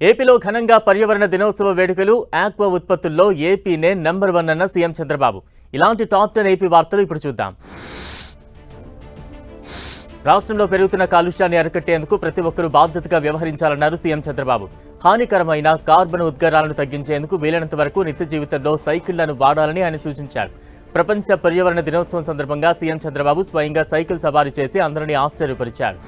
ఏపీలో ఘనంగా పర్యావరణ దినోత్సవ వేడుకలు. ఆక్వా ఉత్పత్తుల్లో ఏపీనే నంబర్ 1 అన్న సీఎం చంద్రబాబు. ఇలాంటి టాప్ 10 ఏపీ వార్తలు ఇప్పుడు చూద్దాం. రాష్ట్రంలో పెరుగుతున్న కాలుష్యాన్ని అరికట్టేందుకు ప్రతి ఒక్కరూ బాధ్యతగా వ్యవహరించాలన్నారు సీఎం చంద్రబాబు. హానికరమైన కార్బన్ ఉద్గారాలను తగ్గించేందుకు వీలైనంత వరకు నిత్య జీవితంలో సైకిళ్లను వాడాలని ఆయన సూచించారు. ప్రపంచ పర్యావరణ దినోత్సవం సందర్భంగా సీఎం చంద్రబాబు స్వయంగా సైకిల్ సవారీ చేసి అందరినీ ఆశ్చర్యపరిచారు.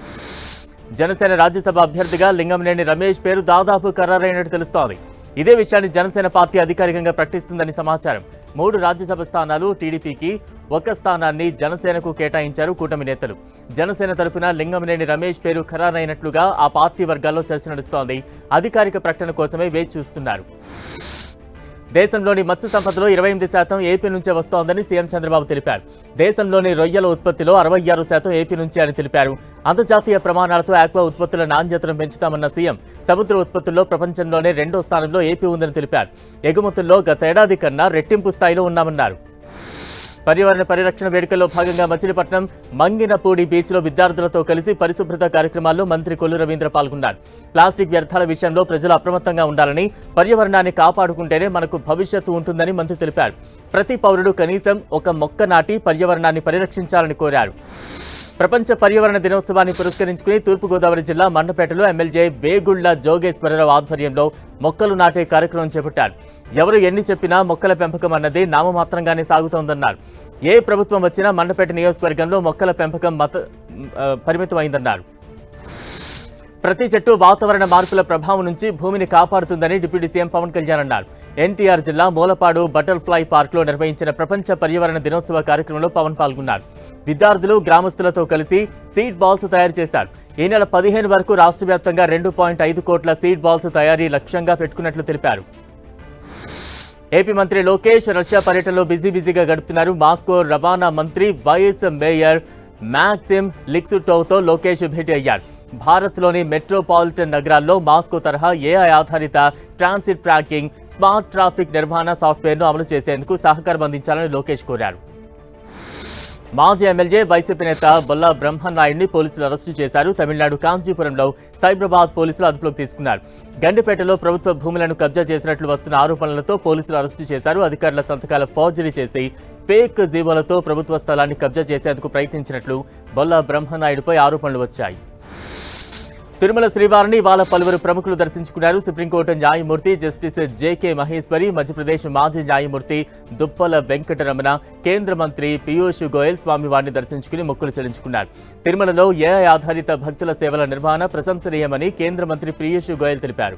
జనసేన రాజ్యసభ అభ్యర్థిగా లింగంనేని రమేష్ పేరు దాదాపు ఖరారైనట్టు తెలుస్తోంది. ఇదే విషయాన్ని జనసేన పార్టీ అధికారికంగా ప్రకటిస్తుందని సమాచారం. 3 రాజ్యసభ స్థానాలు టీడీపీకి, 1 స్థానాన్ని జనసేనకు కేటాయించారు కూటమి నేతలు. జనసేన తరపున లింగంనేని రమేష్ పేరు ఖరారైనట్లుగా ఆ పార్టీ వర్గాల్లో చర్చ నడుస్తోంది. అధికారిక ప్రకటన కోసమే వేచి చూస్తున్నారు. దేశంలోని మత్స్య సంపదలో 28% ఏపీ నుంచే వస్తోందని సీఎం చంద్రబాబు తెలిపారు. దేశంలోని రొయ్యల ఉత్పత్తిలో 66% ఏపీ నుంచే అని తెలిపారు. అంతర్జాతీయ ప్రమాణాలతో ఆక్వా ఉత్పత్తుల నాణ్యతను పెంచుతామన్న సీఎం సముద్ర ఉత్పత్తుల్లో ప్రపంచంలోనే 2వ స్థానంలో ఏపీ ఉందని తెలిపారు. ఎగుమతుల్లో గత ఏడాది కన్నా రెట్టింపు స్థాయిలో ఉన్నామన్నారు. పర్యావరణ పరిరక్షణ వేడుకల్లో భాగంగా మచిలీపట్నం మంగినపూడి బీచ్లో విద్యార్థులతో కలిసి పరిశుభ్రత కార్యక్రమాల్లో మంత్రి కొల్లు రవీంద్ర పాల్గొన్నారు. ప్లాస్టిక్ వ్యర్థాల విషయంలో ప్రజలు అప్రమత్తంగా ఉండాలని, పర్యావరణాన్ని కాపాడుకుంటేనే మనకు భవిష్యత్తు ఉంటుందని మంత్రి తెలిపారు. ప్రతి పౌరుడు కనీసం ఒక మొక్క నాటి పర్యావరణాన్ని పరిరక్షించాలని కోరారు. ప్రపంచ పర్యావరణ దినోత్సవాన్ని పురస్కరించుకుని తూర్పుగోదావరి జిల్లా మండపేటలో ఎమ్మెల్యే వేగుళ్ల జోగేశ్వరరావు ఆధ్వర్యంలో మొక్కలు నాటే కార్యక్రమం చేపట్టారు. ఎవరు ఎన్ని చెప్పినా మొక్కల పెంపకం అన్నది నామమాత్రంగానే సాగుతోందన్నారు. ఏ ప్రభుత్వం వచ్చినా మండపేట నియోజకవర్గంలో మొక్కల పెంపకం పరిమితమైందన్నారు. ప్రతి చెట్టు వాతావరణ మార్పుల ప్రభావం నుంచి భూమిని కాపాడుతుందని డిప్యూటీ సీఎం పవన్ కళ్యాణ్ అన్నారు. ఎన్టీఆర్ జిల్లా మూలపాడు బటర్ఫ్లై పార్క్లో నిర్వహించిన ప్రపంచ పర్యావరణ దినోత్సవ కార్యక్రమంలో పవన్ పాల్గొన్నారు. విద్యార్థులు గ్రామస్తులతో కలిసి సీడ్ బాల్స్ తయారు చేశారు. ఈ నెల 15 వరకు రాష్ట్ర వ్యాప్తంగా 2.5 కోట్ల సీడ్ బాల్స్ తయారీ లక్ష్యంగా పెట్టుకున్నట్లు తెలిపారు. ఏపీ మంత్రి లోకేష్ రష్యా పర్యటనలో బిజీగా గడుపుతున్నారు. మాస్కో రవాణా మంత్రి వైస్ మేయర్ మాక్సిమ్ లిక్సుటోవ్తో లోకేష్ భేటీ అయ్యారు. భారత్లోని మెట్రోపాలిటన్ నగరాల్లో మాస్కో తరహా ఏఐ ఆధారిత ట్రాన్సిట్ ట్రాకింగ్, స్మార్ట్ ట్రాఫిక్ నిర్వహణ సాఫ్ట్వేర్ను అమలు చేసేందుకు సహకారం అందించాలని లోకేష్ కోరారు. మాజీ ఎమ్మెల్యే వైసీపీ నేత బొల్లా బ్రహ్మనాయుడిని పోలీసులు అరెస్టు చేశారు. తమిళనాడు కాంచీపురంలో సైబరాబాద్ పోలీసులు అదుపులోకి తీసుకున్నారు. గండిపేటలో ప్రభుత్వ భూములను కబ్జా చేసినట్లు వస్తున్న ఆరోపణలతో పోలీసులు అరెస్టు చేశారు. అధికారుల సంతకాల ఫోర్జరీ చేసి ఫేక్ జీవోలతో ప్రభుత్వ స్థలాన్ని కబ్జా చేసేందుకు ప్రయత్నించినట్లు బొల్లా బ్రహ్మనాయుడిపై ఆరోపణలు వచ్చాయి. తిరుమల శ్రీవారిని ఇవాళ పలువురు ప్రముఖులు దర్శించుకున్నారు. సుప్రీంకోర్టు న్యాయమూర్తి జస్టిస్ జేకే మహేశ్వరి, మధ్యప్రదేశ్ మాజీ న్యాయమూర్తి దుప్పల వెంకటరమణ, కేంద్ర మంత్రి పీయూష్ గోయల్ స్వామివారిని దర్శించుకుని మొక్కులు చెల్లించుకున్నారు. తిరుమలలో ఏఐ ఆధారిత భక్తుల సేవల నిర్వహణ ప్రశంసనీయమని కేంద్ర మంత్రి పీయూష్ గోయల్ తెలిపారు.